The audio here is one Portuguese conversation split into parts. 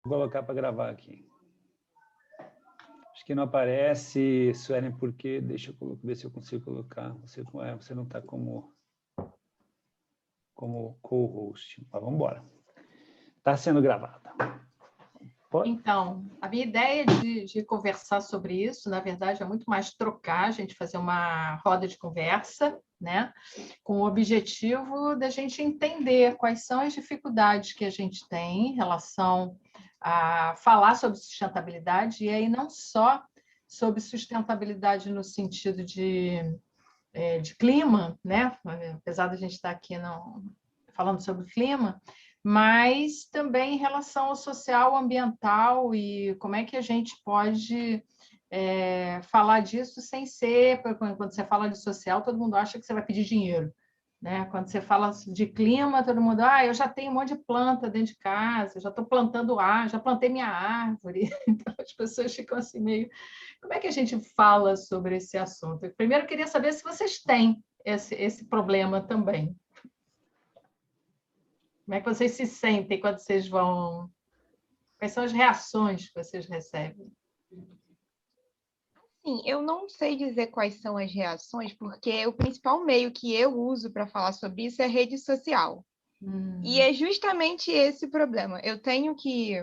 Vou colocar para gravar aqui. Acho que não aparece, Suelen, porque deixa eu ver se eu consigo colocar. Você não está como co-host. Mas vamos embora. Está sendo gravada. Pode? Então, a minha ideia de conversar sobre isso, na verdade, é muito mais trocar, a gente fazer uma roda de conversa, né? Com o objetivo da gente entender quais são as dificuldades que a gente tem em relação a falar sobre sustentabilidade, e aí não só sobre sustentabilidade no sentido de clima, né? Apesar da gente estar aqui falando sobre clima, mas também em relação ao social, ambiental e como é que a gente pode falar disso sem ser... Quando você fala de social, todo mundo acha que você vai pedir dinheiro, né? Quando você fala de clima, todo mundo... eu já tenho um monte de planta dentro de casa, já estou plantando já plantei minha árvore. Então, as pessoas ficam assim meio... Como é que a gente fala sobre esse assunto? Primeiro, eu queria saber se vocês têm esse problema também. Como é que vocês se sentem quando vocês vão... Quais são as reações que vocês recebem? Sim, eu não sei dizer quais são as reações, porque o principal meio que eu uso para falar sobre isso é rede social. E é justamente esse o problema. Eu tenho que,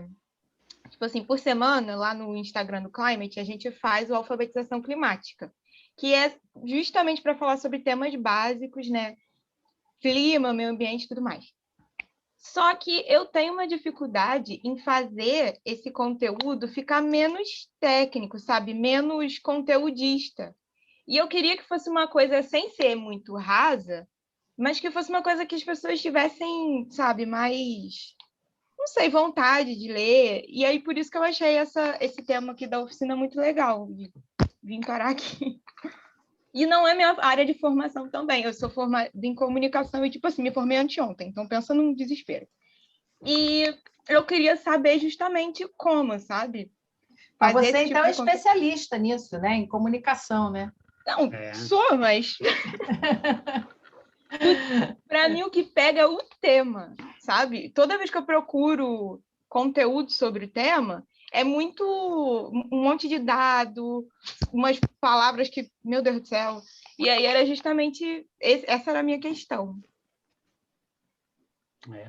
tipo assim, por semana, lá no Instagram do Climate, a gente faz o Alfabetização Climática, que é justamente para falar sobre temas básicos, né? Clima, meio ambiente e tudo mais. Só que eu tenho uma dificuldade em fazer esse conteúdo ficar menos técnico, sabe? Menos conteudista. E eu queria que fosse uma coisa sem ser muito rasa, mas que fosse uma coisa que as pessoas tivessem, sabe, mais, não sei, vontade de ler. E aí, por isso que eu achei esse tema aqui da oficina muito legal, de vim parar aqui. E não é minha área de formação também. Eu sou formada em comunicação e, tipo assim, me formei anteontem. Então, pensa num desespero. E eu queria saber justamente como, sabe? Mas você, então, é especialista nisso, né? Em comunicação, né? Não, sou, mas... Para mim, o que pega é o tema, sabe? Toda vez que eu procuro conteúdo sobre o tema, é muito um monte de dado, umas palavras que, meu Deus do céu. E aí era justamente essa era a minha questão.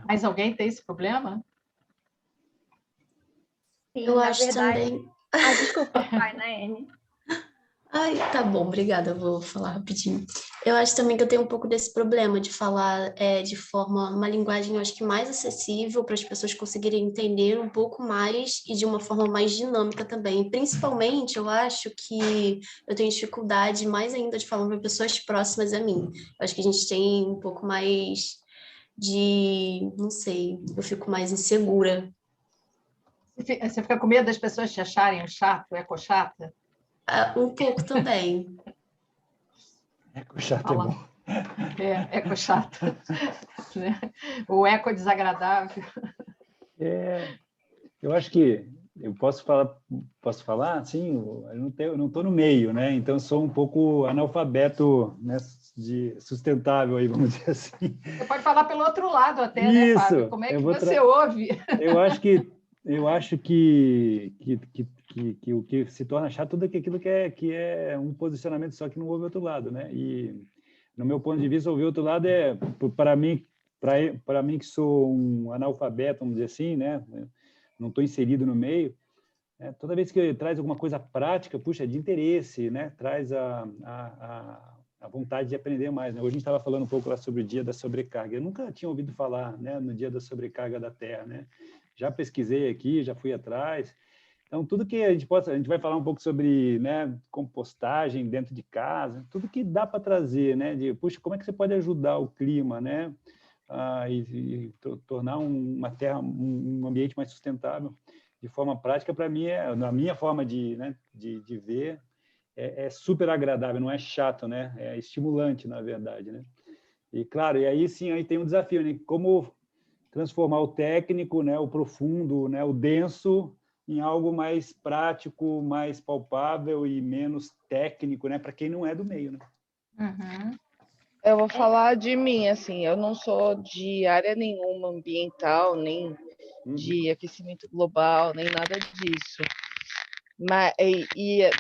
Mas alguém tem esse problema? Sim, eu acho verdade... também. Desculpa, vai, Naene. Ai, tá bom, obrigada, eu vou falar rapidinho. Eu acho também que eu tenho um pouco desse problema de falar de forma, uma linguagem, eu acho que mais acessível para as pessoas conseguirem entender um pouco mais e de uma forma mais dinâmica também. Principalmente, eu acho que eu tenho dificuldade mais ainda de falar para pessoas próximas a mim. Eu acho que a gente tem um pouco mais não sei, eu fico mais insegura. Você fica com medo das pessoas te acharem um chato, ecochata? Um pouco também. Ecochato é bom. Ecochato. O eco desagradável. Eu acho que eu posso falar, sim, eu não estou no meio, né? Então eu sou um pouco analfabeto, né, de sustentável aí, vamos dizer assim. Você pode falar pelo outro lado até, isso, né, Fábio? Como é que você ouve? Eu acho que o que se torna chato tudo aquilo que é um posicionamento só que não ouve outro lado, né? E no meu ponto de vista, ouvir outro lado para mim que sou um analfabeto, vamos dizer assim, né? Não estou inserido no meio. Toda vez que traz alguma coisa prática, puxa, de interesse, né? Traz a vontade de aprender mais, né? Hoje a gente estava falando um pouco lá sobre o dia da sobrecarga. Eu nunca tinha ouvido falar, né, no dia da sobrecarga da Terra, né? Já pesquisei aqui, já fui atrás. Então, tudo que a gente vai falar um pouco sobre, né, compostagem dentro de casa, tudo que dá para trazer, né, puxa, como é que você pode ajudar o clima, né, e tornar uma terra, um ambiente mais sustentável de forma prática, para mim, na minha forma de ver, é super agradável, não é chato, né, é estimulante, na verdade, né. E, claro, e aí sim, aí tem um desafio, né, como transformar o técnico, né, o profundo, né, o denso, em algo mais prático, mais palpável e menos técnico, né, para quem não é do meio, né? Uhum. Eu vou falar de mim, assim, eu não sou de área nenhuma ambiental, nem de aquecimento global, nem nada disso. Mas,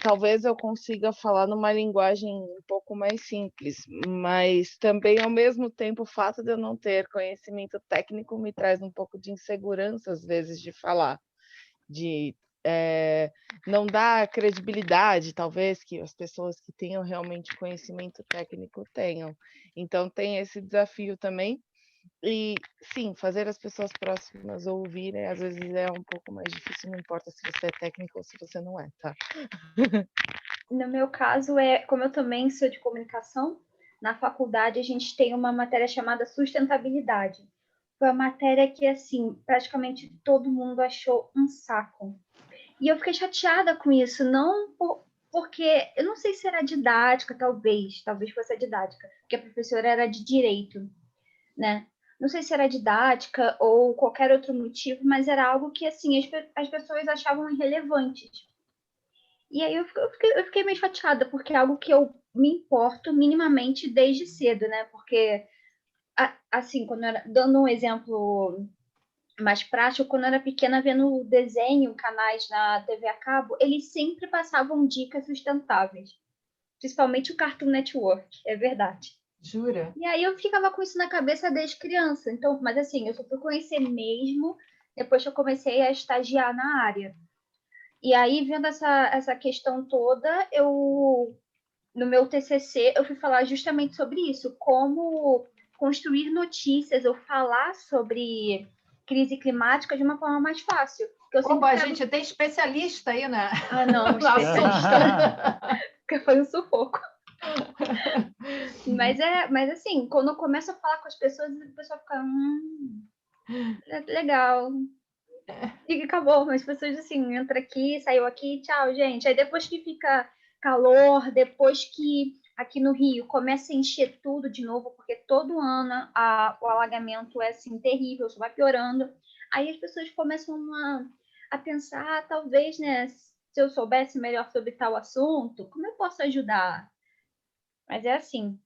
talvez eu consiga falar numa linguagem um pouco mais simples, mas também, ao mesmo tempo, o fato de eu não ter conhecimento técnico me traz um pouco de insegurança, às vezes, de falar, de não dar credibilidade, talvez, que as pessoas que tenham realmente conhecimento técnico tenham. Então, tem esse desafio também. E, sim, fazer as pessoas próximas ouvirem, às vezes é um pouco mais difícil, não importa se você é técnico ou se você não é, tá? No meu caso, como eu também sou de comunicação, na faculdade a gente tem uma matéria chamada sustentabilidade. Foi uma matéria que, assim, praticamente todo mundo achou um saco. E eu fiquei chateada com isso, não porque, eu não sei se era didática, talvez fosse a didática, porque a professora era de direito, né? Não sei se era didática ou qualquer outro motivo, mas era algo que, assim, as pessoas achavam irrelevantes. E aí eu fiquei meio chateada, porque é algo que eu me importo minimamente desde cedo, né? Porque, assim, dando um exemplo mais prático, quando eu era pequena, vendo desenho, canais na TV a cabo, eles sempre passavam dicas sustentáveis. Principalmente o Cartoon Network, é verdade. Jura? E aí eu ficava com isso na cabeça desde criança. Então, mas assim, eu só fui conhecer mesmo depois que eu comecei a estagiar na área. E aí, vendo essa questão toda, no meu TCC, eu fui falar justamente sobre isso, como construir notícias ou falar sobre crise climática de uma forma mais fácil. Opa, a gente tem especialista aí, né? Ah, não, especialista. Porque foi um sufoco. Mas assim, quando eu começo a falar com as pessoas, o pessoal fica, legal. E acabou, mas as pessoas assim, entra aqui, saiu aqui, tchau, gente. Aí depois que fica calor, depois que aqui no Rio começa a encher tudo de novo, porque todo ano o alagamento é assim terrível, só vai piorando. Aí as pessoas começam a pensar, talvez, né, se eu soubesse melhor sobre tal assunto, como eu posso ajudar? Mas é assim.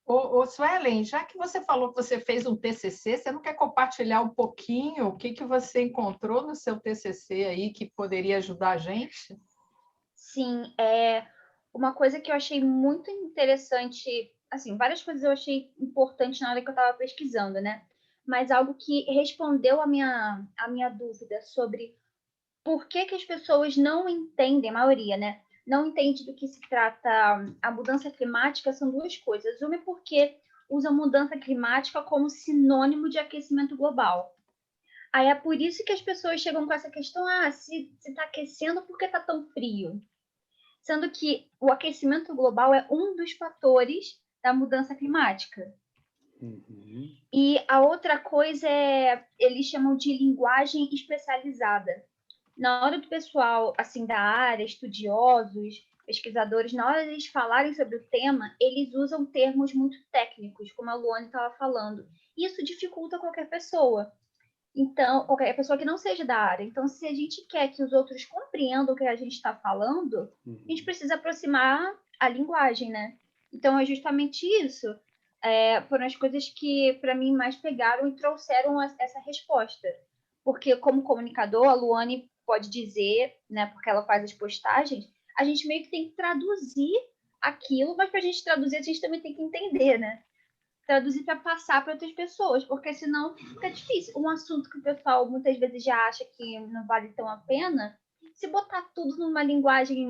Ô, Suelen, já que você falou que você fez um TCC, você não quer compartilhar um pouquinho o que você encontrou no seu TCC aí que poderia ajudar a gente? Sim, uma coisa que eu achei muito interessante, assim, várias coisas eu achei importante na hora que eu estava pesquisando, né? Mas algo que respondeu a minha dúvida sobre por que as pessoas não entendem, a maioria, né? Não entende do que se trata a mudança climática, são duas coisas. Uma é porque usa a mudança climática como sinônimo de aquecimento global. Aí é por isso que as pessoas chegam com essa questão, se está aquecendo, por que está tão frio? Sendo que o aquecimento global é um dos fatores da mudança climática. Uhum. E a outra coisa eles chamam de linguagem especializada. Na hora do pessoal, assim, da área, estudiosos, pesquisadores, na hora de eles falarem sobre o tema, eles usam termos muito técnicos, como a Luane estava falando. Isso dificulta qualquer pessoa. Então, qualquer pessoa que não seja da área. Então, se a gente quer que os outros compreendam o que a gente está falando, a gente precisa aproximar a linguagem, né? Então, é justamente isso. Foram as coisas que, para mim, mais pegaram e trouxeram essa resposta. Porque, como comunicador, a Luane pode dizer, né, porque ela faz as postagens, a gente meio que tem que traduzir aquilo, mas para a gente traduzir, a gente também tem que entender, né? Traduzir para passar para outras pessoas, porque senão fica difícil. Um assunto que o pessoal muitas vezes já acha que não vale tão a pena, se botar tudo numa linguagem,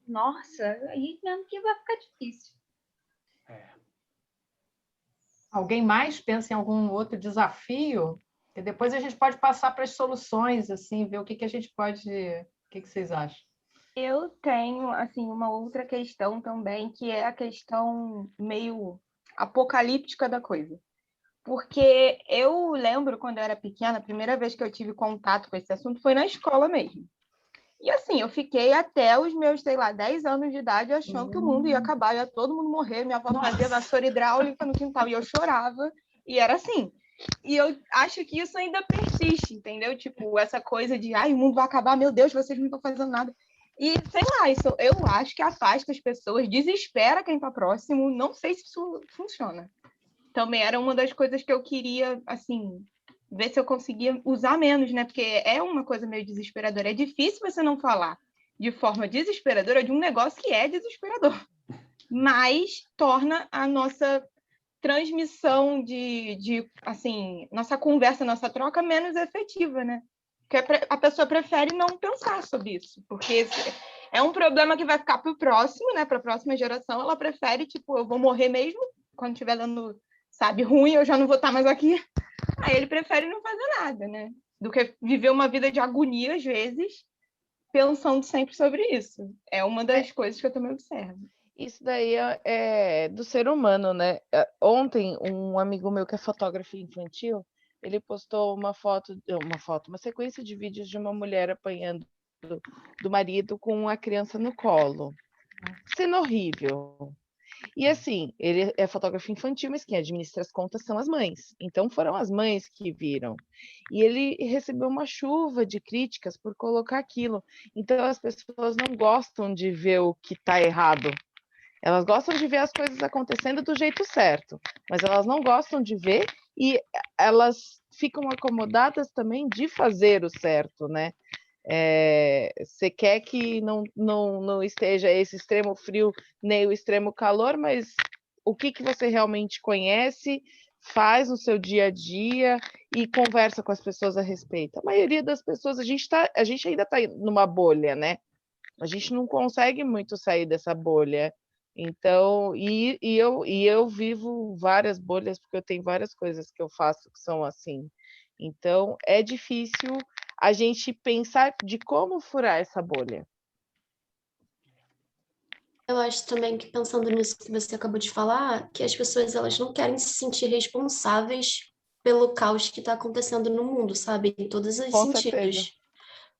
nossa, aí mesmo que vai ficar difícil. Alguém mais pensa em algum outro desafio? E depois a gente pode passar para as soluções, assim, ver o que a gente pode... O que vocês acham? Eu tenho, assim, uma outra questão também, que é a questão meio apocalíptica da coisa. Porque eu lembro, quando eu era pequena, a primeira vez que eu tive contato com esse assunto foi na escola mesmo. E assim, eu fiquei até os meus, sei lá, 10 anos de idade achando que o mundo ia acabar, ia todo mundo morrer, minha avó fazia vassoura hidráulica no quintal e eu chorava, e era assim. E eu acho que isso ainda persiste, entendeu? Tipo, essa coisa de, o mundo vai acabar, meu Deus, vocês não estão fazendo nada. E, sei lá, isso eu acho que afasta as pessoas, desespera quem está próximo, não sei se isso funciona. Também era uma das coisas que eu queria, assim, ver se eu conseguia usar menos, né? Porque é uma coisa meio desesperadora. É difícil você não falar de forma desesperadora de um negócio que é desesperador, mas torna a nossa transmissão assim, nossa conversa, nossa troca menos efetiva, né? Porque a pessoa prefere não pensar sobre isso, porque é um problema que vai ficar para o próximo, né? Para a próxima geração, ela prefere, tipo, eu vou morrer mesmo, quando estiver dando, sabe, ruim, eu já não vou estar mais aqui. Aí ele prefere não fazer nada, né? Do que viver uma vida de agonia, às vezes, pensando sempre sobre isso. É uma das coisas que eu também observo. Isso daí é do ser humano, né? Ontem, um amigo meu que é fotógrafo infantil, ele postou uma sequência de vídeos de uma mulher apanhando do marido com a criança no colo. Cena horrível. E assim, ele é fotógrafo infantil, mas quem administra as contas são as mães. Então foram as mães que viram. E ele recebeu uma chuva de críticas por colocar aquilo. Então as pessoas não gostam de ver o que está errado. Elas gostam de ver as coisas acontecendo do jeito certo, mas elas não gostam de ver e elas ficam acomodadas também de fazer o certo, né? Você quer que não esteja esse extremo frio nem o extremo calor, mas o que você realmente conhece, faz no seu dia a dia e conversa com as pessoas a respeito. A maioria das pessoas, a gente ainda está numa bolha, né? A gente não consegue muito sair dessa bolha. Então, eu vivo várias bolhas, porque eu tenho várias coisas que eu faço que são assim. Então, é difícil a gente pensar de como furar essa bolha. Eu acho também que, pensando nisso que você acabou de falar, que as pessoas elas não querem se sentir responsáveis pelo caos que está acontecendo no mundo, sabe? Em todos os Com sentidos. certeza.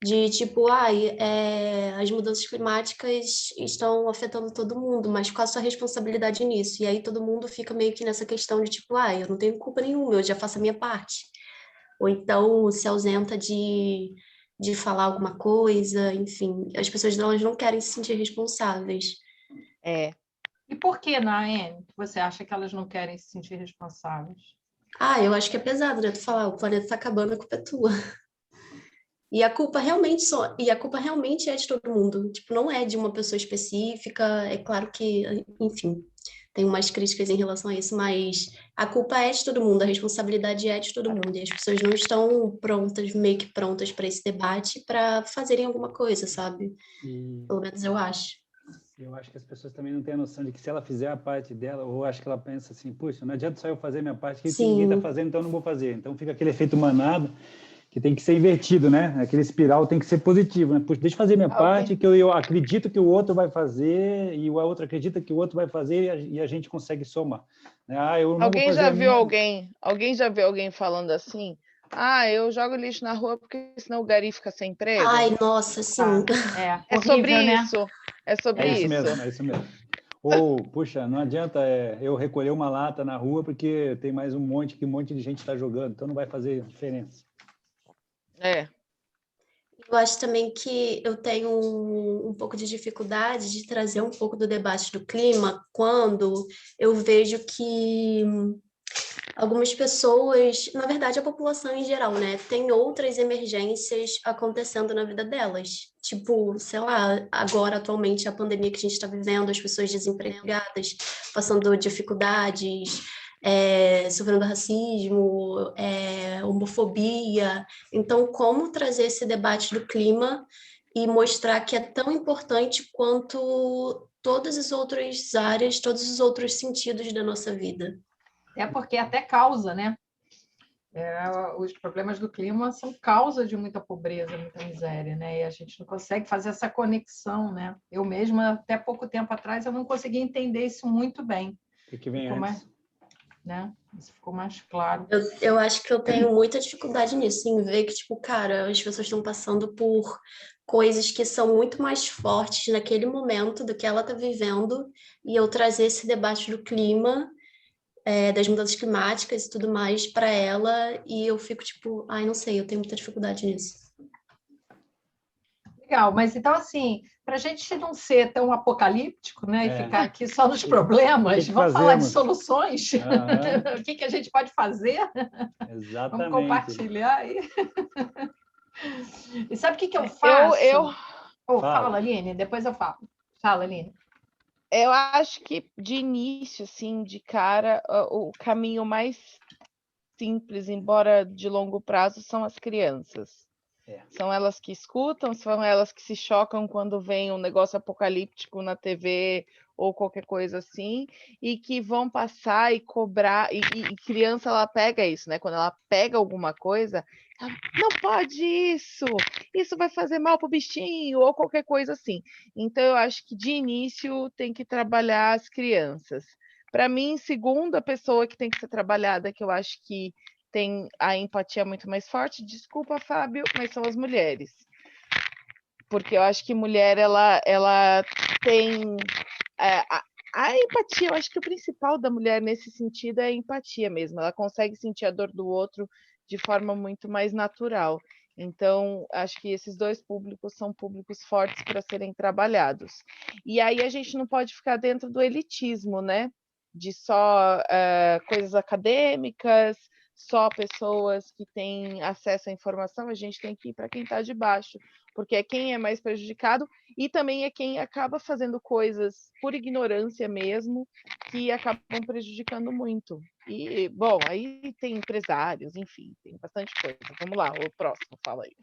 De tipo, as mudanças climáticas estão afetando todo mundo, mas qual a sua responsabilidade nisso? E aí todo mundo fica meio que nessa questão de tipo, eu não tenho culpa nenhuma, eu já faço a minha parte. Ou então se ausenta de falar alguma coisa, enfim, as pessoas elas não querem se sentir responsáveis. E por que, Naene, você acha que elas não querem se sentir responsáveis? Eu acho que é pesado, né? Tu falar, o planeta tá acabando, a culpa é tua. E a culpa realmente é de todo mundo. Tipo, não é de uma pessoa específica. É claro que, enfim, tem umas críticas em relação a isso, mas a culpa é de todo mundo, a responsabilidade é de todo mundo. E as pessoas não estão prontas, meio que prontas para esse debate, para fazerem alguma coisa, sabe? Pelo menos eu acho. Eu acho que as pessoas também não têm a noção de que se ela fizer a parte dela, ou acho que ela pensa assim, puxa, não adianta só eu fazer a minha parte, que ninguém está fazendo, então eu não vou fazer. Então fica aquele efeito manada, que tem que ser invertido, né? Aquele espiral tem que ser positivo, né? Puxa, deixa eu fazer minha parte, que eu acredito que o outro vai fazer, e o outro acredita que o outro vai fazer, e a gente consegue somar. Eu não vou fazer Alguém já viu alguém falando assim? Eu jogo lixo na rua porque senão o gari fica sem emprego? Ai, nossa, sim. É sobre isso. Né? É sobre isso. É isso mesmo. Ou, puxa, não adianta eu recolher uma lata na rua porque tem mais um monte de gente está jogando, então não vai fazer diferença. Eu acho também que eu tenho um pouco de dificuldade de trazer um pouco do debate do clima quando eu vejo que algumas pessoas, na verdade a população em geral, né, tem outras emergências acontecendo na vida delas. Tipo, sei lá, agora atualmente a pandemia que a gente está vivendo, as pessoas desempregadas, passando dificuldades, sofrendo racismo, homofobia. Então, como trazer esse debate do clima e mostrar que é tão importante quanto todas as outras áreas, todos os outros sentidos da nossa vida? Porque até causa, né? Os problemas do clima são causa de muita pobreza, muita miséria, né? E a gente não consegue fazer essa conexão, né? Eu mesma, até pouco tempo atrás, eu não conseguia entender isso muito bem. O que vem antes? Né? Isso ficou mais claro. Eu acho que eu tenho muita dificuldade nisso, em ver que, tipo, cara, as pessoas estão passando por coisas que são muito mais fortes naquele momento do que ela está vivendo, e eu trazer esse debate do clima, das mudanças climáticas e tudo mais para ela, e eu fico tipo, não sei, eu tenho muita dificuldade nisso. Legal, mas então, assim, para a gente não ser tão apocalíptico, né, e ficar aqui só nos problemas, vamos falar de soluções? O que a gente pode fazer? Exatamente. Vamos compartilhar aí. E sabe o que eu faço? Fala, Aline, depois eu falo. Fala, Aline. Eu acho que, de início, assim, de cara, o caminho mais simples, embora de longo prazo, são as crianças. São elas que escutam, são elas que se chocam quando vem um negócio apocalíptico na TV ou qualquer coisa assim, e que vão passar e cobrar, e criança, ela pega isso, né? Quando ela pega alguma coisa, ela, não pode isso vai fazer mal pro bichinho, ou qualquer coisa assim. Então, eu acho que de início tem que trabalhar as crianças. Para mim, segunda pessoa que tem que ser trabalhada, que eu acho que tem a empatia muito mais forte, desculpa, Fábio, mas são as mulheres. Porque eu acho que mulher, ela tem... a empatia, eu acho que o principal da mulher nesse sentido é a empatia mesmo. Ela consegue sentir a dor do outro de forma muito mais natural. Então, acho que esses dois públicos são públicos fortes para serem trabalhados. E aí a gente não pode ficar dentro do elitismo, né? De só coisas acadêmicas, só pessoas que têm acesso à informação, a gente tem que ir para quem está de baixo, porque é quem é mais prejudicado e também é quem acaba fazendo coisas por ignorância mesmo, que acabam prejudicando muito. E, bom, aí tem empresários, enfim, tem bastante coisa. Vamos lá, o próximo, fala aí.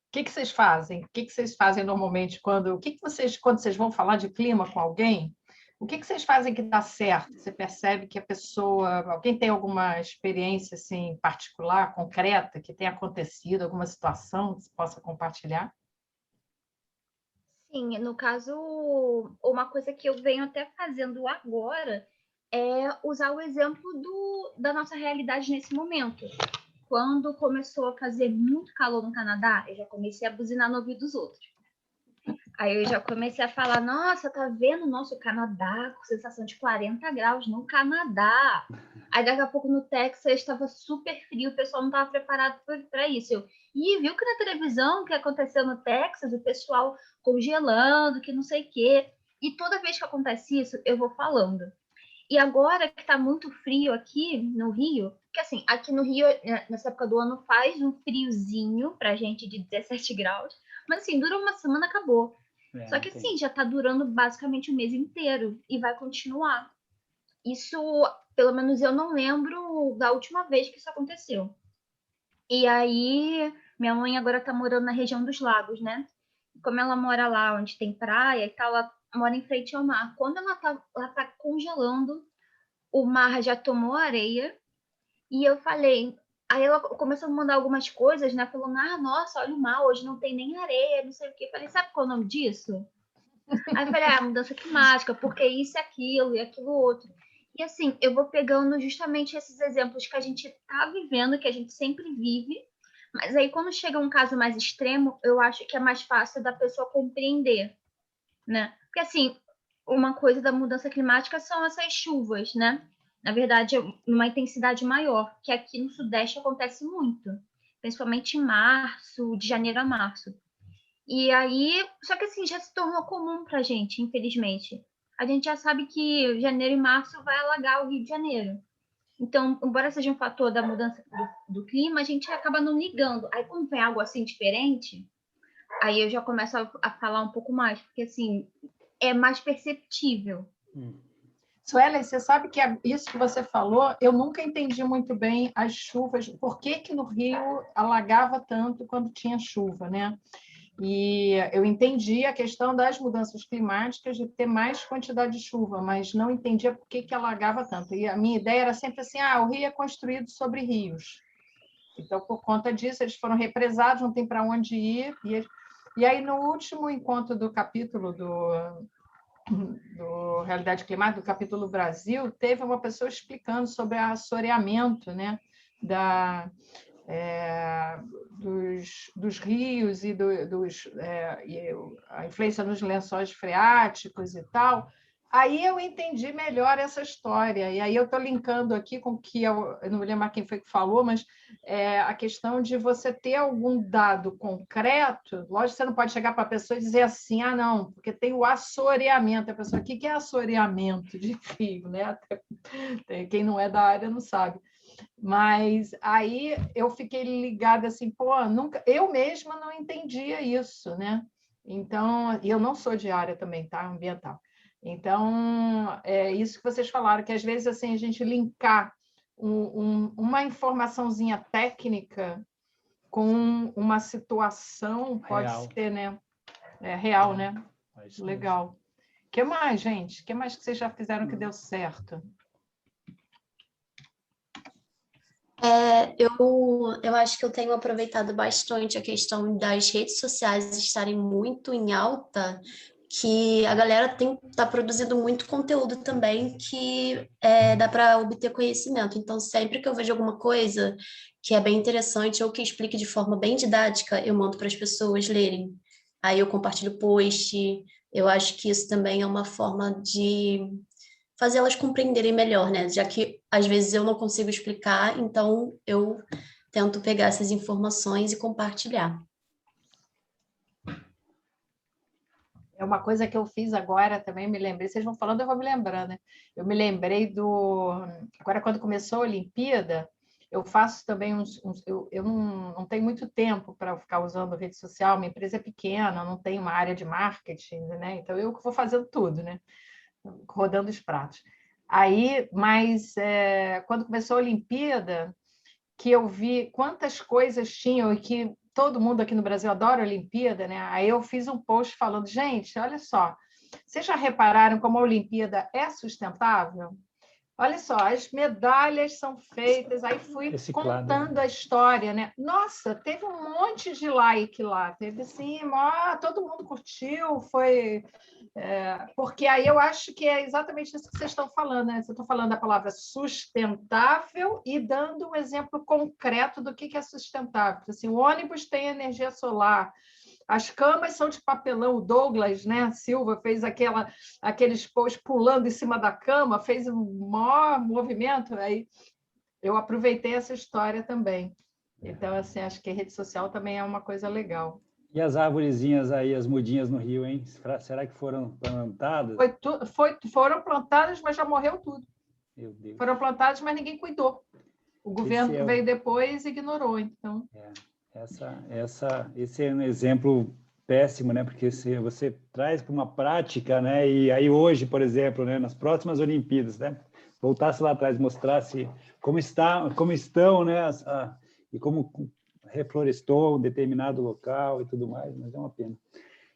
O que vocês fazem? O que vocês fazem normalmente quando vocês vão falar de clima com alguém? O que vocês fazem que dá certo? Você percebe que a pessoa... Alguém tem alguma experiência assim, particular, concreta, que tenha acontecido, alguma situação que você possa compartilhar? Sim, no caso, uma coisa que eu venho até fazendo agora é usar o exemplo da nossa realidade nesse momento. Quando começou a fazer muito calor no Canadá, eu já comecei a buzinar no ouvido dos outros. Aí eu já comecei a falar, nossa, tá vendo o nosso Canadá com sensação de 40 graus no Canadá. Aí daqui a pouco no Texas estava super frio, o pessoal não estava preparado para isso. Viu que na televisão o que aconteceu no Texas, o pessoal congelando, que não sei o quê. E toda vez que acontece isso, eu vou falando. E agora que tá muito frio aqui no Rio, porque assim, aqui no Rio, nessa época do ano, faz um friozinho pra gente de 17 graus, mas assim, dura uma semana, acabou. Só que assim, já tá durando basicamente o mês inteiro e vai continuar. Isso, pelo menos eu não lembro da última vez que isso aconteceu. E aí, minha mãe agora tá morando na região dos lagos, né? Como ela mora lá onde tem praia e tal, ela mora em frente ao mar. Quando ela tá congelando, o mar já tomou areia, e eu falei... Aí ela começou a me mandar algumas coisas, né? Falando, nossa, olha o mar, hoje não tem nem areia, não sei o quê. Eu falei, sabe qual é o nome disso? Aí eu falei, mudança climática, porque isso, aquilo e aquilo outro. E assim, eu vou pegando justamente esses exemplos que a gente tá vivendo, que a gente sempre vive, mas aí quando chega um caso mais extremo, eu acho que é mais fácil da pessoa compreender, né? Porque assim, uma coisa da mudança climática são essas chuvas, né? Na verdade, numa intensidade maior, que aqui no Sudeste acontece muito, principalmente em março, de janeiro a março. E aí, só que assim, já se tornou comum pra gente, infelizmente. A gente já sabe que janeiro e março vai alagar o Rio de Janeiro. Então, embora seja um fator da mudança do clima, a gente acaba não ligando. Aí, quando vem algo assim diferente, aí eu já começo a falar um pouco mais, porque assim, é mais perceptível. Suelen, você sabe que isso que você falou, eu nunca entendi muito bem as chuvas, por que no Rio alagava tanto quando tinha chuva, né? E eu entendi a questão das mudanças climáticas de ter mais quantidade de chuva, mas não entendia por que alagava tanto. E a minha ideia era sempre assim, o rio é construído sobre rios. Então, por conta disso, eles foram represados, não tem para onde ir. E aí, no último encontro do capítulo do Realidade Climática, do capítulo Brasil, teve uma pessoa explicando sobre o assoreamento, né, dos rios e a influência nos lençóis freáticos e tal. Aí eu entendi melhor essa história, e aí eu estou linkando aqui com o que eu não me lembro quem foi que falou, mas a questão de você ter algum dado concreto, lógico que você não pode chegar para a pessoa e dizer assim, ah, não, porque tem o assoreamento, a pessoa, o que é assoreamento de fio, né? Até, quem não é da área não sabe. Mas aí eu fiquei ligada assim, pô, nunca, eu mesma não entendia isso, né? Então, e eu não sou de área também, tá? Ambiental. Então, é isso que vocês falaram, que às vezes assim, a gente linkar uma informaçãozinha técnica com uma situação pode Real. ser, né? Real, né? Legal. O que mais, gente? O que mais que vocês já fizeram que deu certo? Eu acho que eu tenho aproveitado bastante a questão das redes sociais estarem muito em alta, que a galera tá produzindo muito conteúdo também que dá para obter conhecimento. Então, sempre que eu vejo alguma coisa que é bem interessante ou que explique de forma bem didática, eu mando para as pessoas lerem. Aí eu compartilho post. Eu acho que isso também é uma forma de fazer elas compreenderem melhor, né? Já que às vezes eu não consigo explicar, então eu tento pegar essas informações e compartilhar. É uma coisa que eu fiz agora também, me lembrei, vocês vão falando, eu vou me lembrando, né? Eu me lembrei agora quando começou a Olimpíada, eu faço também eu não tenho muito tempo para ficar usando rede social, minha empresa é pequena, não tenho uma área de marketing, né? Então eu que vou fazendo tudo, né? Rodando os pratos. Aí, mas quando começou a Olimpíada, que eu vi quantas coisas tinham e que todo mundo aqui no Brasil adora a Olimpíada, né? Aí eu fiz um post falando, gente, olha só, vocês já repararam como a Olimpíada é sustentável? Olha só, as medalhas são feitas, aí fui contando a história, né? Nossa, teve um monte de like lá, teve assim, todo mundo curtiu, foi... porque aí eu acho que é exatamente isso que vocês estão falando, né? Vocês estão falando da palavra sustentável e dando um exemplo concreto do que é sustentável. Assim, o ônibus tem energia solar, as camas são de papelão. O Douglas, né, Silva fez aqueles posts pulando em cima da cama, fez um maior movimento. Aí eu aproveitei essa história também. Então, assim, acho que a rede social também é uma coisa legal. E as árvorezinhas aí, as mudinhas no Rio, hein? Será que foram plantadas? Foram plantadas, mas já morreu tudo. Meu Deus. Foram plantadas, mas ninguém cuidou. O governo que veio depois ignorou, então. Esse é um exemplo péssimo, né? Porque você traz para uma prática, né? E aí hoje, por exemplo, né? Nas próximas Olimpíadas, né? Voltasse lá atrás, mostrasse como estão, né? E como reflorestou um determinado local e tudo mais, mas é uma pena.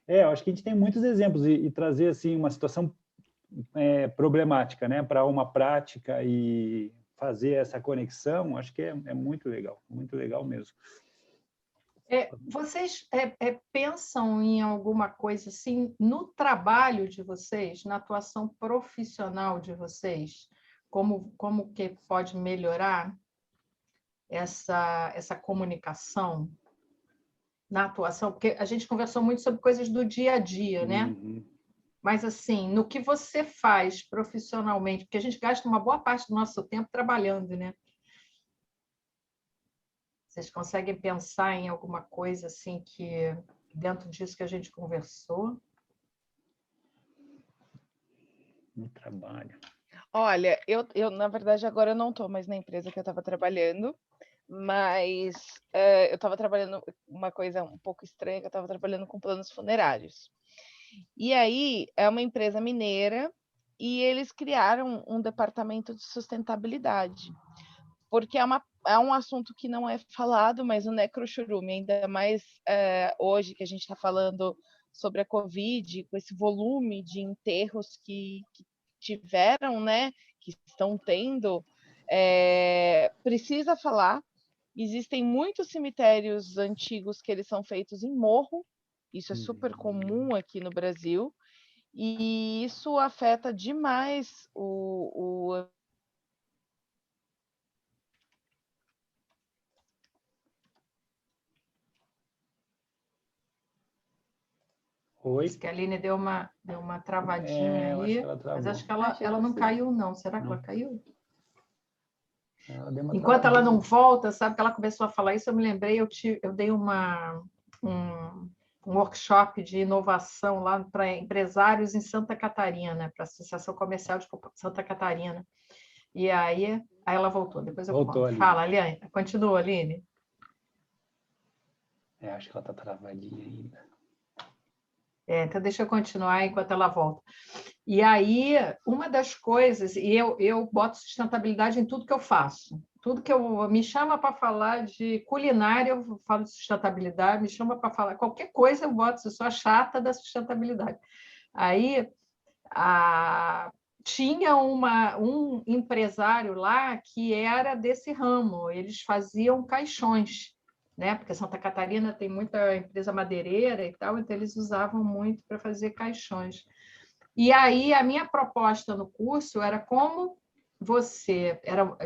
Eu acho que a gente tem muitos exemplos e trazer assim uma situação problemática, né? Para uma prática e fazer essa conexão, acho que é muito legal mesmo. Vocês pensam em alguma coisa assim no trabalho de vocês, na atuação profissional de vocês, como que pode melhorar essa comunicação na atuação? Porque a gente conversou muito sobre coisas do dia a dia, né? Uhum. Mas, assim, no que você faz profissionalmente, porque a gente gasta uma boa parte do nosso tempo trabalhando, né? Vocês conseguem pensar em alguma coisa assim que, dentro disso que a gente conversou? No trabalho. Olha, eu na verdade, agora eu não estou mais na empresa que eu estava trabalhando, mas eu estava trabalhando uma coisa um pouco estranha, que eu estava trabalhando com planos funerários. E aí, é uma empresa mineira e eles criaram um departamento de sustentabilidade, porque é um assunto que não é falado, mas o necrochorume, ainda mais hoje que a gente está falando sobre a Covid, com esse volume de enterros que tiveram, né, que estão tendo, precisa falar. Existem muitos cemitérios antigos que eles são feitos em morro, isso é super comum aqui no Brasil, e isso afeta demais o Oi? Diz que a Aline deu uma travadinha aí, mas acho que ela não caiu, não. Será que ela caiu? Enquanto ela não volta, sabe que ela começou a falar isso, eu me lembrei, eu dei um workshop de inovação lá para empresários em Santa Catarina, para a Associação Comercial de Santa Catarina. E aí ela voltou, depois eu Voltou, conto. Aline. Fala, Aline. Continua, Aline. Acho que ela está travadinha ainda. Então deixa eu continuar enquanto ela volta. E aí, uma das coisas, e eu boto sustentabilidade em tudo que eu faço. Tudo que me chama para falar de culinária, eu falo de sustentabilidade, me chama para falar qualquer coisa, eu boto, eu sou a chata da sustentabilidade. Aí, tinha um empresário lá que era desse ramo, eles faziam caixões, né? Porque Santa Catarina tem muita empresa madeireira e tal, então eles usavam muito para fazer caixões. E aí a minha proposta no curso era como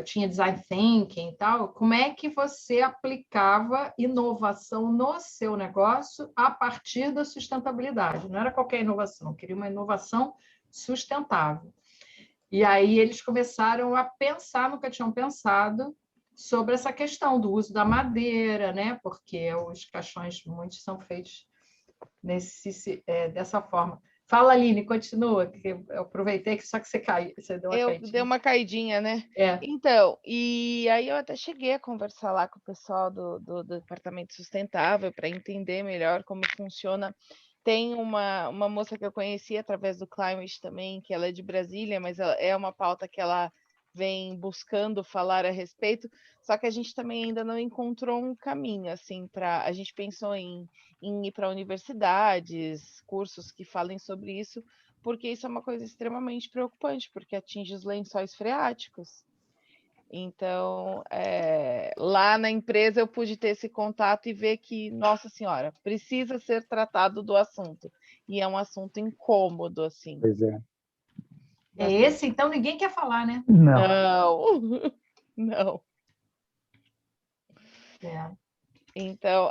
tinha design thinking e tal, como é que você aplicava inovação no seu negócio a partir da sustentabilidade. Não era qualquer inovação, eu queria uma inovação sustentável. E aí eles começaram a pensar no que tinham pensado sobre essa questão do uso da madeira, né? Porque os caixões, muitos são feitos dessa forma. Fala, Aline, continua, que eu aproveitei que só que você caiu, você deu uma caidinha. Deu uma caidinha, né? É. Então, e aí eu até cheguei a conversar lá com o pessoal do Departamento Sustentável para entender melhor como funciona. Tem uma moça que eu conheci através do Climate também, que ela é de Brasília, mas ela é uma pauta que ela vem buscando falar a respeito, só que a gente também ainda não encontrou um caminho, assim, a gente pensou em ir para universidades, cursos que falem sobre isso, porque isso é uma coisa extremamente preocupante, porque atinge os lençóis freáticos. Então, lá na empresa eu pude ter esse contato e ver que, nossa senhora, precisa ser tratado do assunto. E é um assunto incômodo, assim. Pois é. Esse, então, ninguém quer falar, né? Não. Não. Então,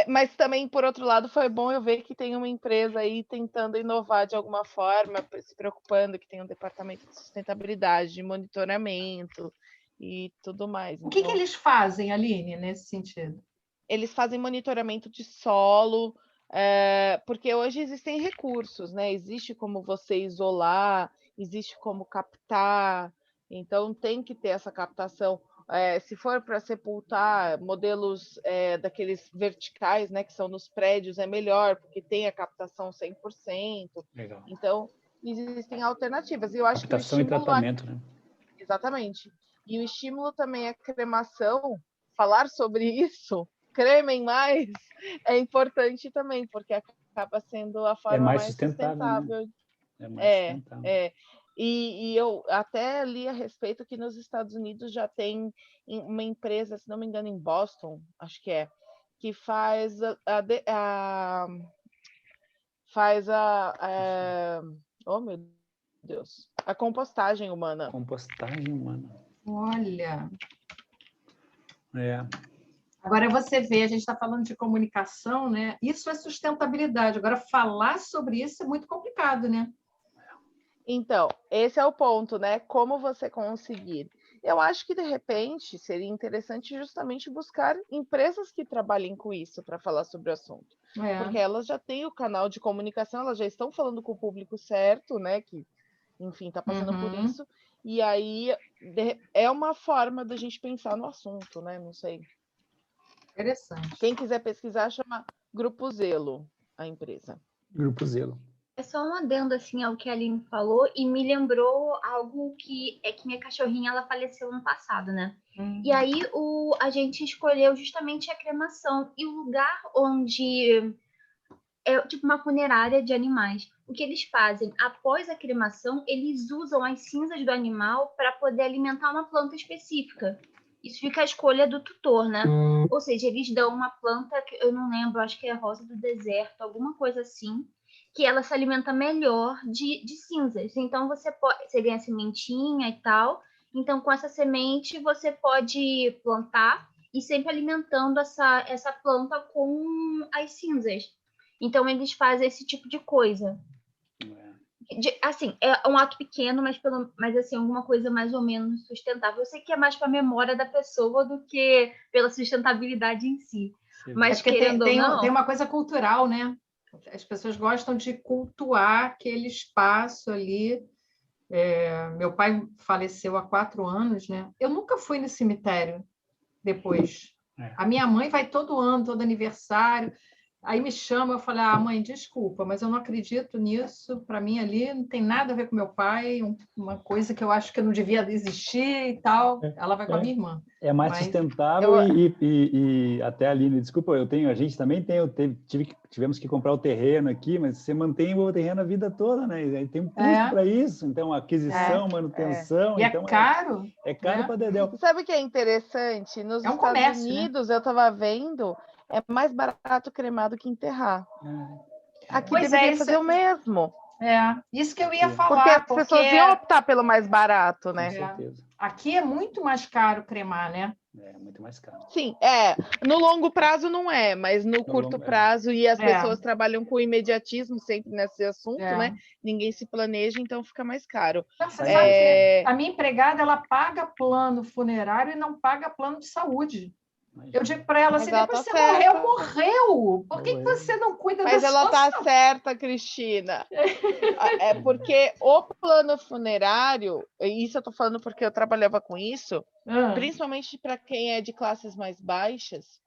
mas também, por outro lado, foi bom eu ver que tem uma empresa aí tentando inovar de alguma forma, se preocupando, que tem um departamento de sustentabilidade, de monitoramento e tudo mais. O que eles fazem, Aline, nesse sentido? Eles fazem monitoramento de solo, porque hoje existem recursos, né? Existe como você isolar, existe como captar, então tem que ter essa captação. Se for para sepultar modelos daqueles verticais, né, que são nos prédios, é melhor, porque tem a captação 100%. Legal. Então, existem alternativas. E eu acho captação que e tratamento, né? Exatamente. E o estímulo também é cremação. Falar sobre isso, cremem mais, é importante também, porque acaba sendo a forma mais sustentável. Né? É mais sustentável. E eu até li a respeito que nos Estados Unidos já tem uma empresa, se não me engano, em Boston, acho que faz oh meu Deus, a compostagem humana. Compostagem humana. Olha. Agora você vê, a gente está falando de comunicação, né? Isso é sustentabilidade. Agora, falar sobre isso é muito complicado, né? Então, esse é o ponto, né? Como você conseguir. Eu acho que, de repente, seria interessante justamente buscar empresas que trabalhem com isso para falar sobre o assunto. Porque elas já têm o canal de comunicação, elas já estão falando com o público certo, né? Que, enfim, está passando por isso. E aí, é uma forma da gente pensar no assunto, né? Não sei. Interessante. Quem quiser pesquisar, chama Grupo Zelo, a empresa. Grupo Zelo. É só um adendo assim ao que a Aline falou e me lembrou algo que minha cachorrinha ela faleceu ano passado, né? E aí a gente escolheu justamente a cremação e o lugar onde é tipo uma funerária de animais. O que eles fazem? Após a cremação, eles usam as cinzas do animal para poder alimentar uma planta específica. Isso fica a escolha do tutor, né? Ou seja, eles dão uma planta que eu não lembro, acho que é rosa do deserto, alguma coisa assim, que ela se alimenta melhor de cinzas. Então você ganha sementinha e tal. Então com essa semente você pode plantar e sempre alimentando essa planta com as cinzas. Então, eles fazem esse tipo de coisa. Assim, é um ato pequeno, mas assim, alguma coisa mais ou menos sustentável. Eu sei que é mais para a memória da pessoa do que pela sustentabilidade em si. Mas, querendo ou não... Tem uma coisa cultural, né? As pessoas gostam de cultuar aquele espaço ali. Meu pai faleceu há 4 anos, né? Eu nunca fui no cemitério depois. A minha mãe vai todo ano, todo aniversário. Aí me chama, eu falo, mãe, desculpa, mas eu não acredito nisso. Para mim ali não tem nada a ver com meu pai, uma coisa que eu acho que não devia existir e tal. Ela vai com a minha irmã. É mais sustentável e até, Aline, desculpa, a gente também tivemos que comprar o terreno aqui, mas você mantém o terreno a vida toda, né? E tem um custo para isso, então aquisição, manutenção. E então caro. É caro para dedéu. Sabe o que é interessante? Nos Estados comércio, Unidos, eu estava vendo, é mais barato cremar do que enterrar. Aqui deveria fazer o mesmo. Isso que eu ia falar. Porque as pessoas iam optar pelo mais barato, né? Com certeza. Aqui é muito mais caro cremar, né? É muito mais caro. Sim, no longo prazo não é, mas no curto prazo, e as pessoas trabalham com imediatismo sempre nesse assunto, né? Ninguém se planeja, então fica mais caro. Não, você sabe que a minha empregada, ela paga plano funerário e não paga plano de saúde. Eu digo para ela assim, depois você morreu. Por que você não cuida da sua saúde? Mas ela tá certa, Cristina. É porque o plano funerário, e isso eu tô falando porque eu trabalhava com isso, principalmente para quem é de classes mais baixas,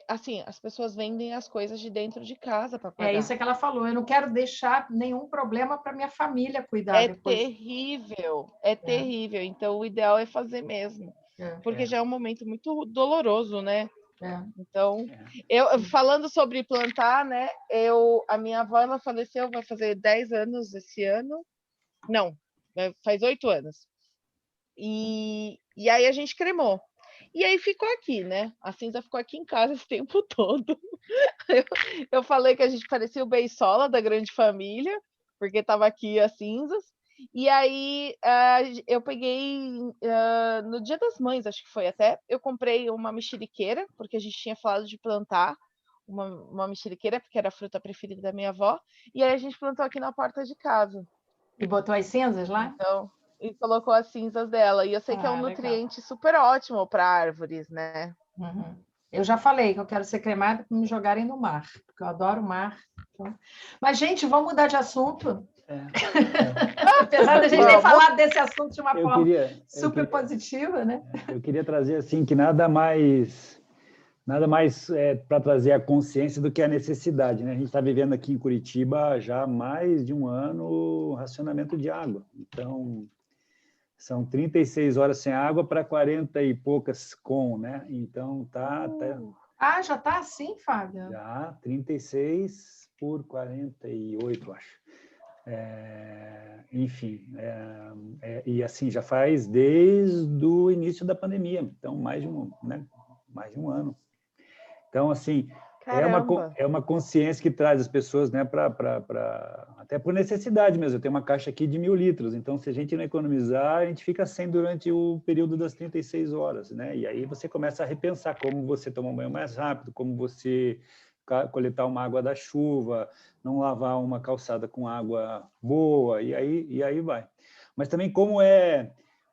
assim, as pessoas vendem as coisas de dentro de casa para pagar. É isso que ela falou, eu não quero deixar nenhum problema para minha família cuidar depois. Terrível, terrível. Então, o ideal é fazer mesmo. Porque já é um momento muito doloroso, né? Então, falando sobre plantar, né? A minha avó, ela faleceu, vai fazer 10 anos esse ano. Não, faz 8 anos. E aí a gente cremou. E aí ficou aqui, né? A cinza ficou aqui em casa esse tempo todo. Eu falei que a gente parecia o Beisola da grande família, porque estava aqui as cinzas. E aí eu peguei no Dia das Mães, acho que foi até, eu comprei uma mexeriqueira, porque a gente tinha falado de plantar uma mexeriqueira, porque era a fruta preferida da minha avó, e aí a gente plantou aqui na porta de casa. E botou as cinzas lá? Então, e colocou as cinzas dela. E eu sei que é um nutriente super ótimo para árvores, né? Eu já falei que eu quero ser cremada para me jogarem no mar, porque eu adoro o mar. Mas, gente, vamos mudar de assunto? Apesar da gente ter falado desse assunto de uma forma super positiva, né? Eu queria trazer assim que nada mais para trazer a consciência do que a necessidade, né? A gente está vivendo aqui em Curitiba já há mais de um ano racionamento de água. Então, são 36 horas sem água para 40 e poucas com, né? Então, já está assim, Fábio? Já, 36 por 48, acho. Enfim, e assim, já faz desde o início da pandemia, então mais de um ano. Então, assim, é uma consciência que traz as pessoas, né, até por necessidade mesmo. Eu tenho uma caixa aqui de 1.000 litros, então se a gente não economizar, a gente fica sem durante o período das 36 horas, né? E aí você começa a repensar como você toma um banho mais rápido, como você coletar uma água da chuva, não lavar uma calçada com água boa, e aí vai. Mas também como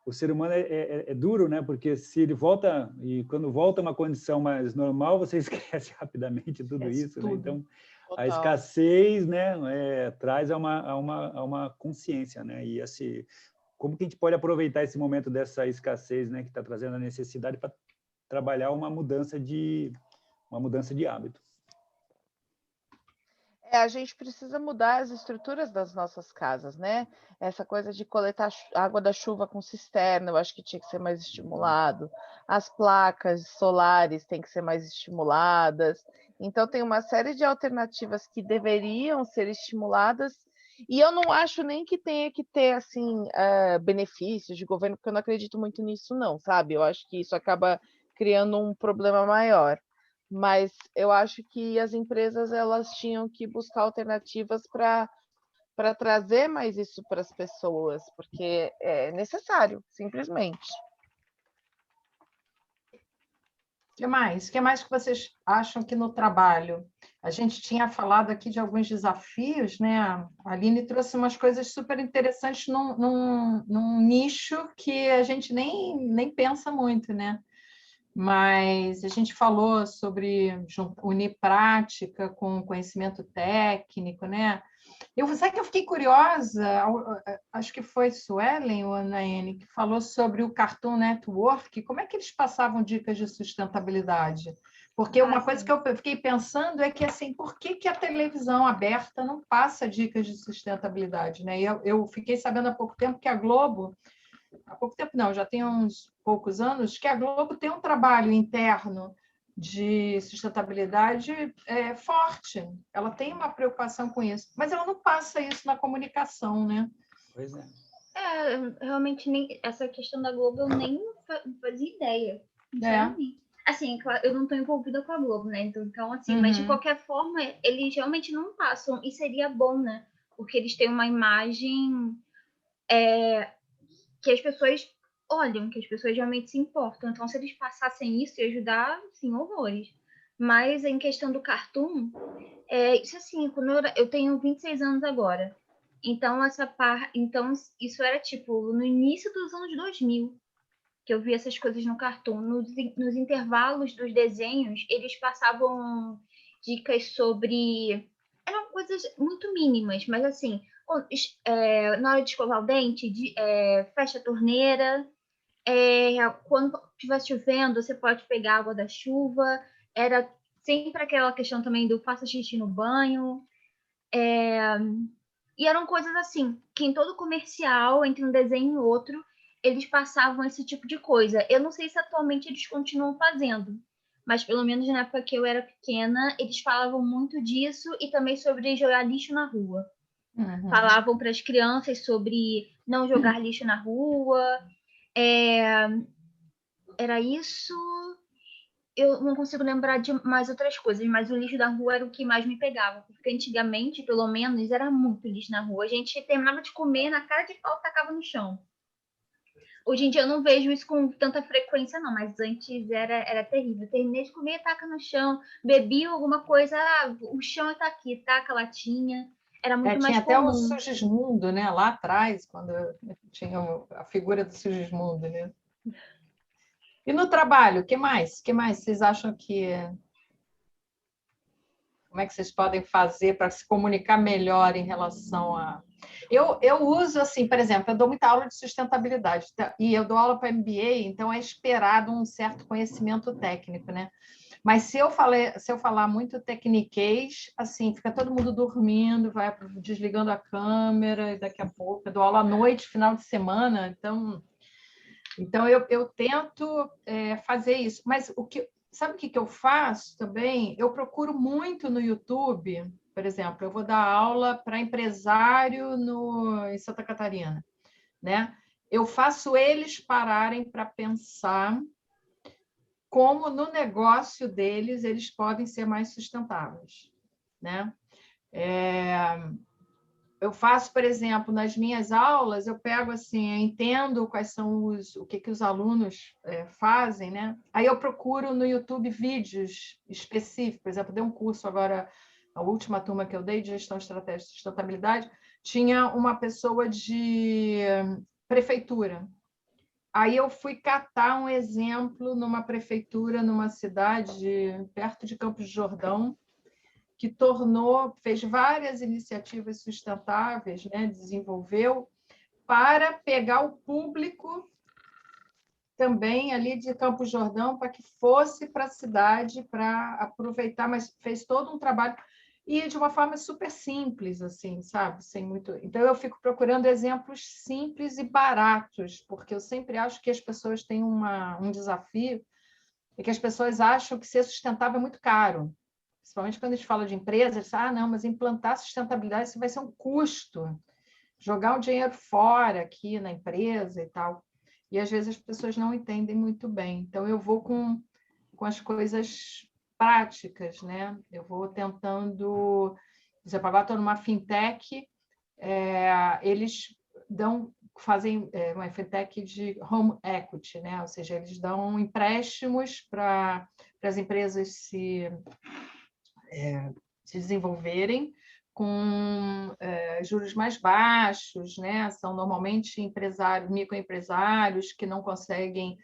o ser humano é duro, né? Porque se ele volta, e quando volta uma condição mais normal, você esquece rapidamente tudo isso, né? Então, a escassez, né, traz a uma consciência, né? E assim, como que a gente pode aproveitar esse momento dessa escassez, né, que está trazendo a necessidade para trabalhar uma mudança de hábito? A gente precisa mudar as estruturas das nossas casas, né? Essa coisa de coletar água da chuva com cisterna, eu acho que tinha que ser mais estimulado. As placas solares têm que ser mais estimuladas. Então, tem uma série de alternativas que deveriam ser estimuladas. E eu não acho nem que tenha que ter, assim, benefícios de governo, porque eu não acredito muito nisso, não, sabe? Eu acho que isso acaba criando um problema maior. Mas eu acho que as empresas elas tinham que buscar alternativas para trazer mais isso para as pessoas, porque é necessário, simplesmente. O que mais? O que mais que vocês acham que no trabalho A gente tinha falado aqui de alguns desafios, né? A Aline trouxe umas coisas super interessantes num nicho que a gente nem pensa muito, né? Mas a gente falou sobre unir prática com conhecimento técnico, né? Sabe que eu fiquei curiosa, acho que foi Suelen ou Anaene, que falou sobre o Cartoon Network, como é que eles passavam dicas de sustentabilidade? Porque uma coisa que eu fiquei pensando é que, assim, por que a televisão aberta não passa dicas de sustentabilidade, né? E eu fiquei sabendo há pouco tempo que a Globo, há pouco tempo não, já tem uns poucos anos, que a Globo tem um trabalho interno de sustentabilidade forte. Ela tem uma preocupação com isso, mas ela não passa isso na comunicação, né? Pois é. Realmente, essa questão da Globo eu nem fazia ideia, sinceramente. Assim, eu não estou envolvida com a Globo, né? Então assim, mas de qualquer forma, eles realmente não passam, e seria bom, né? Porque eles têm uma imagem que as pessoas olham, que as pessoas realmente se importam. Então, se eles passassem isso, ia ajudar, sim, horrores. Mas em questão do Cartoon, isso assim, quando eu tenho 26 anos agora. Então, então, isso era tipo no início dos anos 2000 que eu vi essas coisas no Cartoon. Nos intervalos dos desenhos, eles passavam dicas sobre... Eram coisas muito mínimas, mas assim, na hora de escovar o dente, fecha a torneira, quando estiver chovendo, você pode pegar água da chuva. Era sempre aquela questão também do faça xixi no banho. E eram coisas assim, que em todo comercial, entre um desenho e outro, eles passavam esse tipo de coisa. Eu não sei se atualmente eles continuam fazendo, mas pelo menos na época que eu era pequena, eles falavam muito disso e também sobre jogar lixo na rua. Falavam para as crianças sobre não jogar lixo na rua. Era isso. Eu não consigo lembrar de mais outras coisas, mas o lixo da rua era o que mais me pegava, porque antigamente, pelo menos, era muito lixo na rua. A gente terminava de comer, na cara de pau, tacava no chão. Hoje em dia eu não vejo isso com tanta frequência, não, mas antes era terrível. Terminei de comer, taca no chão, bebi alguma coisa, o chão está aqui, taca a latinha. Era muito mais tinha comum. até o Sigismundo, né? Lá atrás, quando tinha a figura do Sigismundo, né? E no trabalho, o que mais? O que mais vocês acham que... Como é que vocês podem fazer para se comunicar melhor em relação a... Eu uso, assim, por exemplo, eu dou muita aula de sustentabilidade, e eu dou aula para MBA, então é esperado um certo conhecimento técnico, né? Mas se eu falar muito tecniquez, assim, fica todo mundo dormindo, vai desligando a câmera, e daqui a pouco eu dou aula à noite, final de semana, então eu tento fazer isso. Mas sabe o que eu faço também? Eu procuro muito no YouTube, por exemplo, eu vou dar aula para empresário em Santa Catarina, né? Eu faço eles pararem para pensar como no negócio deles eles podem ser mais sustentáveis, né? Eu faço, por exemplo, nas minhas aulas, eu pego assim, eu entendo quais são o que os alunos fazem, né? Aí eu procuro no YouTube vídeos específicos. Por exemplo, dei um curso agora, a última turma que eu dei de gestão de estratégia de sustentabilidade, tinha uma pessoa de prefeitura. Aí eu fui catar um exemplo numa prefeitura, numa cidade perto de Campos do Jordão, que fez várias iniciativas sustentáveis, né? Desenvolveu para pegar o público também ali de Campos do Jordão para que fosse para a cidade para aproveitar, mas fez todo um trabalho e de uma forma super simples, assim, sabe? Sem muito. Então eu fico procurando exemplos simples e baratos, porque eu sempre acho que as pessoas têm um desafio e que as pessoas acham que ser sustentável é muito caro. Principalmente quando a gente fala de empresas, eles falam, não, mas implantar sustentabilidade isso vai ser um custo. Jogar o dinheiro fora aqui na empresa e tal. E às vezes as pessoas não entendem muito bem. Então eu vou com as coisas práticas, né? Eu vou tentando... Por exemplo, agora estou numa fintech, eles fazem uma fintech de home equity, né? Ou seja, eles dão empréstimos para as empresas se desenvolverem com juros mais baixos, né? São normalmente microempresários que não conseguem,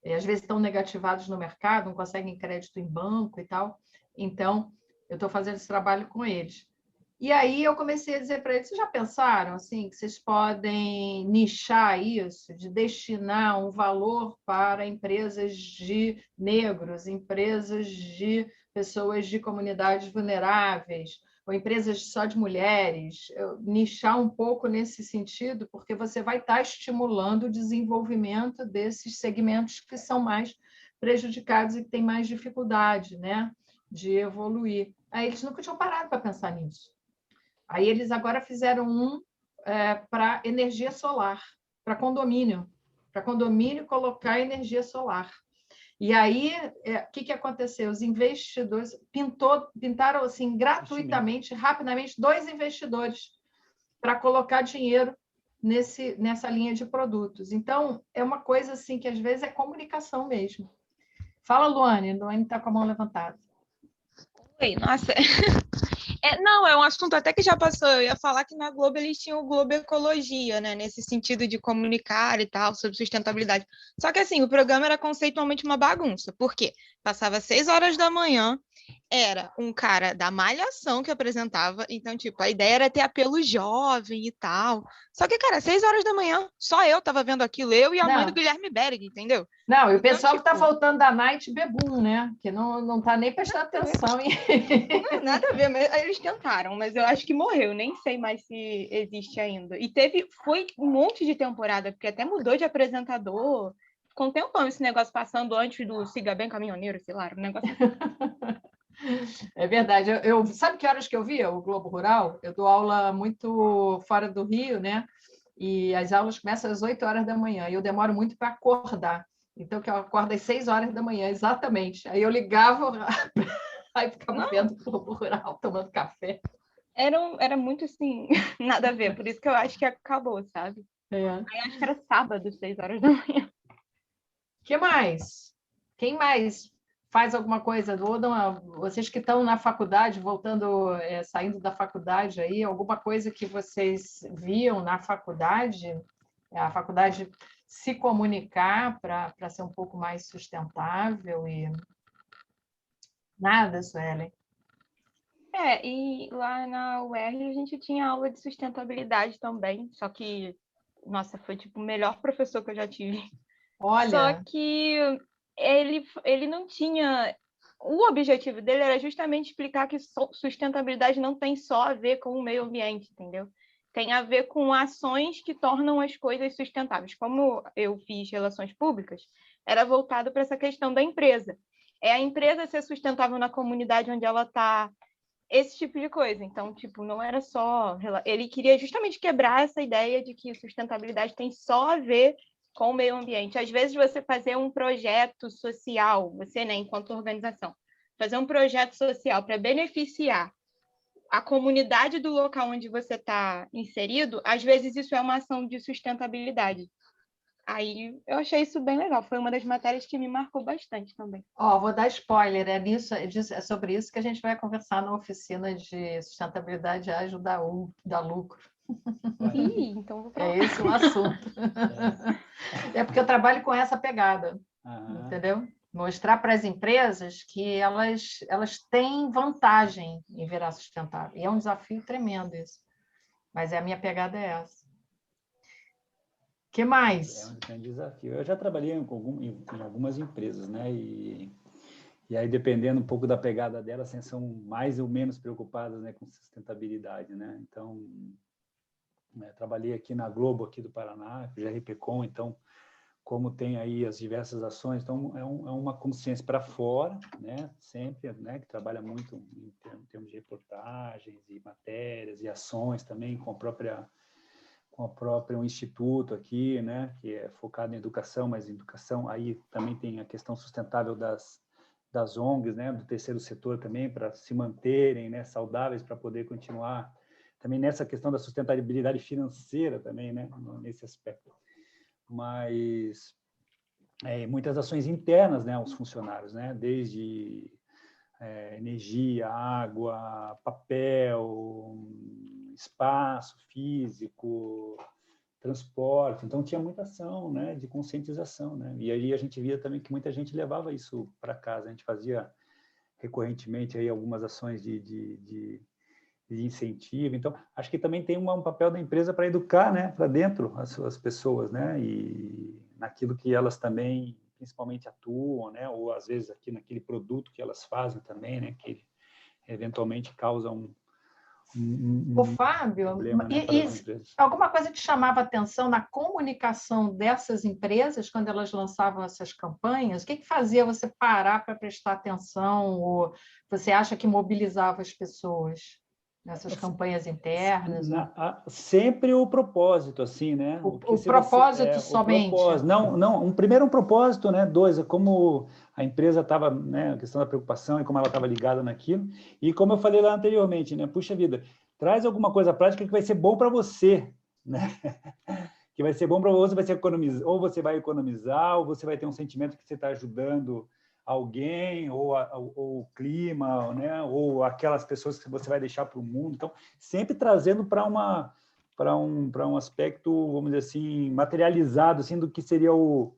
às vezes estão negativados no mercado, não conseguem crédito em banco e tal. Então, eu estou fazendo esse trabalho com eles. E aí eu comecei a dizer para eles, vocês já pensaram assim, que vocês podem nichar isso, de destinar um valor para empresas de negros, empresas de pessoas de comunidades vulneráveis, ou empresas só de mulheres, nichar um pouco nesse sentido, porque você vai estar estimulando o desenvolvimento desses segmentos que são mais prejudicados e que têm mais dificuldade, né, de evoluir. Aí eles nunca tinham parado para pensar nisso. Aí eles agora fizeram para energia solar, para condomínio colocar energia solar. E aí, o que aconteceu? Os investidores pintaram assim gratuitamente, rapidamente, 2 investidores para colocar dinheiro nessa linha de produtos. Então, é uma coisa assim que às vezes é comunicação mesmo. Fala, Luane. Luane está com a mão levantada. Oi, nossa. Não, é um assunto até que já passou. Eu ia falar que na Globo eles tinham o Globo Ecologia, né? Nesse sentido de comunicar e tal, sobre sustentabilidade. Só que assim, o programa era conceitualmente uma bagunça. Por quê? Passava 6 horas da manhã, era um cara da Malhação que apresentava, então, tipo, a ideia era ter apelo jovem e tal. Só que, cara, 6 horas da manhã, só eu tava vendo aquilo, eu e a mãe do Guilherme Berg, entendeu? Não, e o Então, pessoal que está tipo, voltando da Night Bebum, né? Que não está nem prestando atenção. Nada a ver, mas eles tentaram, mas eu acho que morreu, nem sei mais se existe ainda. E foi um monte de temporada, porque até mudou de apresentador. Ficou um tempão esse negócio passando antes do Siga Bem Caminhoneiro, sei lá, um negócio assim. É verdade. Sabe que horas que eu via o Globo Rural? Eu dou aula muito fora do Rio, né? E as aulas começam às 8 horas da manhã, e eu demoro muito para acordar. Então, que eu acordo às 6 horas da manhã, exatamente. Aí eu ligava, aí ficava vendo o Globo Rural, tomando café. Era muito assim, nada a ver, por isso que eu acho que acabou, sabe? Aí acho que era sábado, 6 horas da manhã. Que mais? Quem mais faz alguma coisa? Vocês que estão na faculdade, saindo da faculdade aí, alguma coisa que vocês viam na faculdade? A faculdade se comunicar para ser um pouco mais sustentável e nada, Suelen? E lá na UERJ a gente tinha aula de sustentabilidade também, só que, nossa, foi tipo o melhor professor que eu já tive. Olha. Só que ele não tinha... O objetivo dele era justamente explicar que sustentabilidade não tem só a ver com o meio ambiente, entendeu? Tem a ver com ações que tornam as coisas sustentáveis. Como eu fiz relações públicas, era voltado para essa questão da empresa. É a empresa ser sustentável na comunidade onde ela está, esse tipo de coisa. Então, tipo, não era só... Ele queria justamente quebrar essa ideia de que sustentabilidade tem só a ver com o meio ambiente. Às vezes, você fazer um projeto social, você, né, enquanto organização, fazer um projeto social para beneficiar a comunidade do local onde você está inserido, às vezes isso é uma ação de sustentabilidade. Aí eu achei isso bem legal. Foi uma das matérias que me marcou bastante também. Vou dar spoiler, é sobre isso que a gente vai conversar na oficina de sustentabilidade ágil da Lucro. Então vou falar. É esse o assunto. É porque eu trabalho com essa pegada, entendeu? Mostrar para as empresas que elas têm vantagem em virar sustentável. E é um desafio tremendo isso. Mas a minha pegada é essa. O que mais? É um grande desafio. Eu já trabalhei em algumas empresas, né? E aí, dependendo um pouco da pegada delas, assim, são mais ou menos preocupadas, né, com sustentabilidade, né? Então, trabalhei aqui na Globo, aqui do Paraná, GRPcom, então, como tem aí as diversas ações, então é uma consciência para fora, né? Sempre, né? Que trabalha muito em termos de reportagens e matérias e ações também com o próprio instituto aqui, né? Que é focado em educação, mas educação aí também tem a questão sustentável das ONGs, né? Do terceiro setor também para se manterem, né? Saudáveis para poder continuar também nessa questão da sustentabilidade financeira também, né? Nesse aspecto. Mas muitas ações internas, né, aos funcionários, né, desde energia, água, papel, espaço físico, transporte. Então, tinha muita ação, né, de conscientização, né? E aí a gente via também que muita gente levava isso para casa. A gente fazia recorrentemente aí algumas ações de incentivo. Então, acho que também tem um papel da empresa para educar, né, para dentro as pessoas, né, e naquilo que elas também, principalmente, atuam, né, ou às vezes aqui naquele produto que elas fazem também, né, que eventualmente causa Ô, Fábio, problema, né, para as empresas. Alguma coisa que chamava atenção na comunicação dessas empresas quando elas lançavam essas campanhas? O que fazia você parar para prestar atenção? Ou você acha que mobilizava as pessoas nessas campanhas internas? Sempre o propósito, assim, né? O propósito somente. O propósito. Não, primeiro um propósito, né? Dois, como a empresa estava, né? A questão da preocupação e como ela estava ligada naquilo. E como eu falei lá anteriormente, né? Puxa vida, traz alguma coisa prática que vai ser bom para você, né? Que vai ser bom para você, vai ser economizar, ou você vai economizar, ou você vai ter um sentimento que você está ajudando alguém, ou o clima, né? Ou aquelas pessoas que você vai deixar para o mundo. Então, sempre trazendo para um aspecto, vamos dizer assim, materializado, assim, do que seria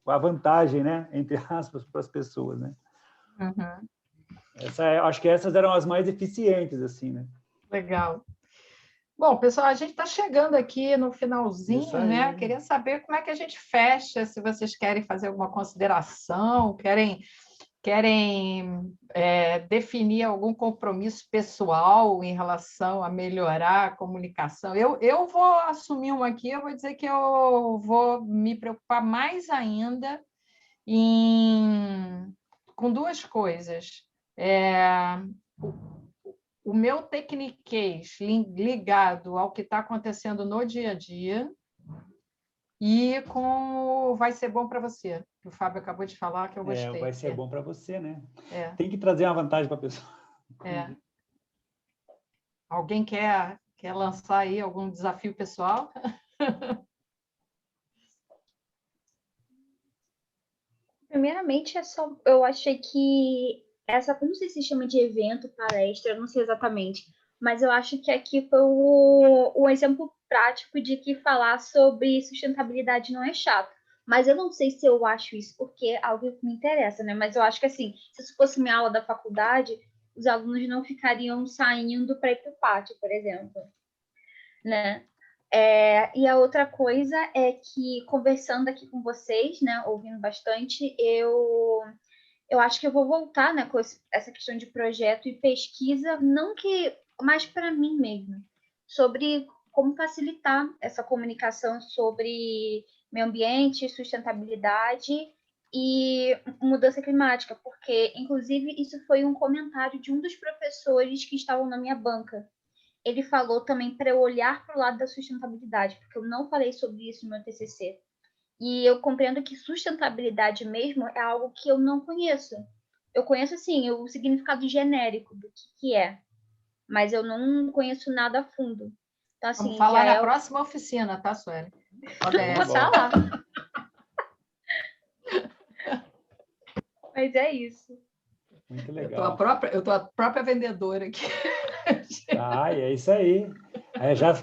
a vantagem, né? Entre aspas, para as pessoas, né? Uhum. Acho que essas eram as mais eficientes, assim, né? Legal. Bom, pessoal, a gente está chegando aqui no finalzinho, né? Queria saber como é que a gente fecha, se vocês querem fazer alguma consideração, querem definir algum compromisso pessoal em relação a melhorar a comunicação. Eu vou assumir uma aqui, eu vou dizer que eu vou me preocupar mais ainda com duas coisas. O meu tecniquez ligado ao que está acontecendo no dia a dia e com vai ser bom para você, que o Fábio acabou de falar, que eu gostei. Vai ser bom para você, né? É. Tem que trazer uma vantagem para a pessoa. Alguém quer lançar aí algum desafio pessoal? Primeiramente, eu achei que não sei se chama de evento, palestra, eu não sei exatamente, mas eu acho que aqui foi o exemplo prático de que falar sobre sustentabilidade não é chato. Mas eu não sei se eu acho isso porque é algo que me interessa, né? Mas eu acho que, assim, se isso fosse minha aula da faculdade, os alunos não ficariam saindo para ir para o pátio, por exemplo, né? E a outra coisa é que, conversando aqui com vocês, né, ouvindo bastante, eu acho que eu vou voltar, né, com essa questão de projeto e pesquisa, não que, mas para mim mesmo, sobre como facilitar essa comunicação sobre meio ambiente, sustentabilidade e mudança climática, porque, inclusive, isso foi um comentário de um dos professores que estavam na minha banca. Ele falou também para eu olhar para o lado da sustentabilidade, porque eu não falei sobre isso no meu TCC. E eu compreendo que sustentabilidade mesmo é algo que eu não conheço. Eu conheço, assim, o significado genérico do que é, mas eu não conheço nada a fundo. Então, assim, vamos falar na próxima oficina, tá, Sueli? Vou estar lá. Mas é isso. Muito legal. Eu tô a própria vendedora aqui. É isso aí.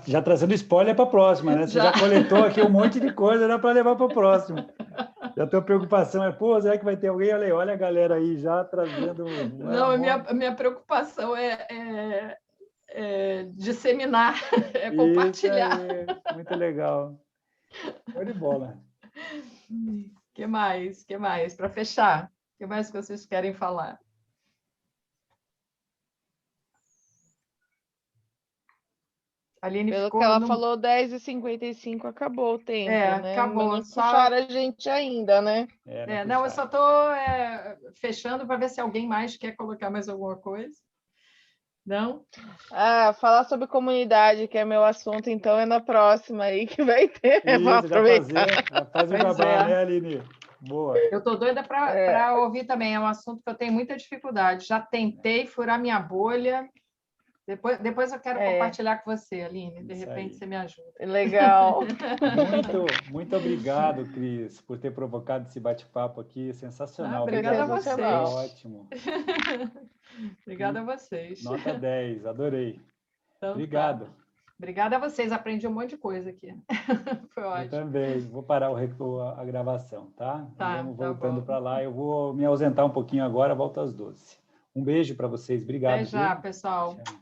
Já trazendo spoiler para a próxima, né? Você já coletou aqui um monte de coisa, dá para levar para o próximo. Já a tua preocupação será que vai ter alguém? Olha a galera aí já trazendo... Não, a minha preocupação é disseminar, compartilhar. Muito legal. Show de bola. Que mais? Para fechar, o que mais que vocês querem falar? Aline pelo que ela falou, 10h55, acabou o tempo, né? Acabou. Mas não puxaram a gente ainda, né? Não, eu só estou fechando para ver se alguém mais quer colocar mais alguma coisa. Não? Falar sobre comunidade, que é meu assunto, então é na próxima aí que vai ter. Isso, já faz o jabá, né, Aline? Boa. Eu estou doida para ouvir também, é um assunto que eu tenho muita dificuldade. Já tentei furar minha bolha, Depois eu quero compartilhar com você, Aline. De Isso repente aí. você me ajuda. Legal. Muito obrigado, Cris, por ter provocado esse bate-papo aqui. Sensacional. Obrigada a Foi vocês. ótimo. Obrigada a vocês. Nota 10, adorei. Então, Obrigado. tá. Obrigada a vocês. Aprendi um monte de coisa aqui. Foi Eu ótimo. também. Vou parar a gravação, tá? Tá, Vamos tá voltando bom. para lá. Eu vou me ausentar um pouquinho agora, volto às 12. Um beijo para vocês. Obrigado. Até já, viu? pessoal. Tchau.